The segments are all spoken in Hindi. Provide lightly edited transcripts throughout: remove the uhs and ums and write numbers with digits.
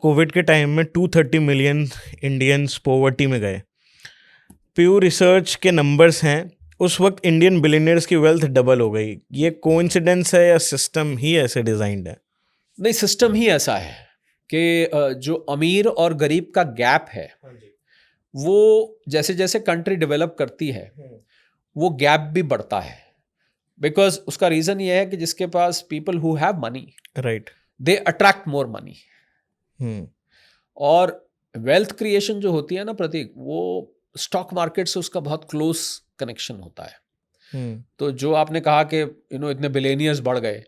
कोविड के टाइम में 230 मिलियन इंडियंस पॉवर्टी में गए। प्यू रिसर्च के नंबर्स हैं, उस वक्त इंडियन बिलियनियर्स की वेल्थ डबल हो गई। ये कोइंसिडेंस है या सिस्टम ही ऐसे डिजाइंड है? नहीं, सिस्टम ही ऐसा है कि जो अमीर और गरीब का गैप है वो जैसे जैसे कंट्री डेवलप करती है वो गैप भी बढ़ता है। बिकॉज उसका रीजन ये है कि जिसके पास people who have money, right, they attract more money. और वेल्थ क्रिएशन जो होती है ना प्रतीक, वो स्टॉक मार्केट से उसका बहुत क्लोज कनेक्शन होता है। तो जो आपने कहा कि इतने बिलियनियर्स बढ़ गए,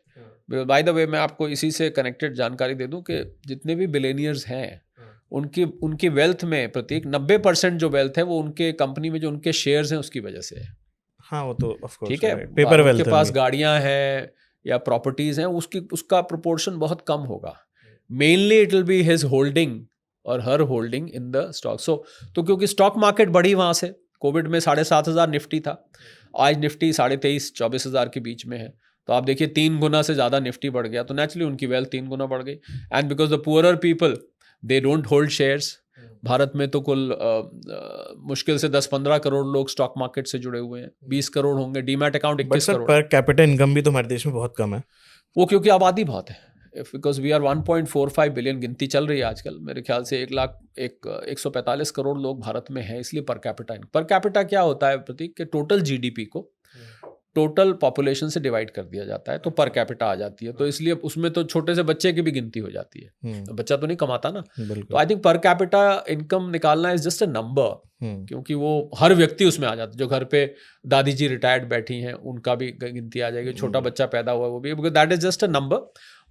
बाय द वे मैं आपको इसी से कनेक्टेड जानकारी दे दूं कि जितने भी बिलियनियर्स हैं उनकी वेल्थ में प्रतीक 90% जो वेल्थ है वो उनके कंपनी में जो उनके शेयर्स हैं उसकी वजह से है। हाँ, वो तो ऑफ कोर्स ठीक है, पेपर वेल्थ उनके पास गाड़ियां हैं या प्रॉपर्टीज हैं, उसका प्रोपोर्शन बहुत कम होगा। Mainly it will be his holding और हर होल्डिंग इन द स्टॉक। तो क्योंकि स्टॉक मार्केट बढ़ी वहां से, कोविड में 7,500 निफ्टी था, आज निफ्टी 23,000-24,000 के बीच में है। तो आप देखिए 3 गुना से ज़्यादा निफ्टी बढ़ गया, तो नेचुरली उनकी वेल्थ 3 गुना बढ़ गई। And because the poorer people they don't hold shares. Bharat में तो कुल मुश्किल से 10-15 करोड़ लोग स्टॉक मार्केट से जुड़े हुए हैं, 20 करोड़ होंगे, डीमैट अकाउंट 21 करोड़। पर कैपिटल इनकम भी तो हमारे देश में बहुत कम है। वो क्योंकि आबादी बहुत है, बिकॉज वी आर 1.45 बिलियन गिनती चल रही है आजकल। मेरे ख्याल से 145 करोड़ लोग भारत में हैं, इसलिए पर कैपिटा क्या होता है प्रतीक कि टोटल जीडीपी को टोटल पॉपुलेशन से डिवाइड कर दिया जाता है, तो पर कैपिटा आ जाती है। तो इसलिए उसमें तो छोटे से बच्चे की भी गिनती हो जाती है, तो बच्चा तो नहीं कमाता ना। तो I think per capita income निकालना इज जस्ट अ नंबर, क्योंकि वो हर व्यक्ति उसमें आ जाता है। जो घर पे दादी जी रिटायर्ड बैठी हैं उनका भी गिनती आ जाएगी, छोटा बच्चा पैदा हुआ वो भी, because that is just a number.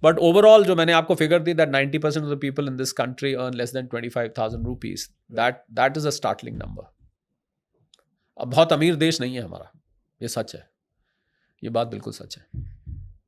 But overall जो मैंने आपको figure the, that 90% of the people in this country earn less than 25,000 rupees, that is a startling number. अब बहुत अमीर देश नहीं है हमारा, ये सच है, ये बात बिल्कुल सच है।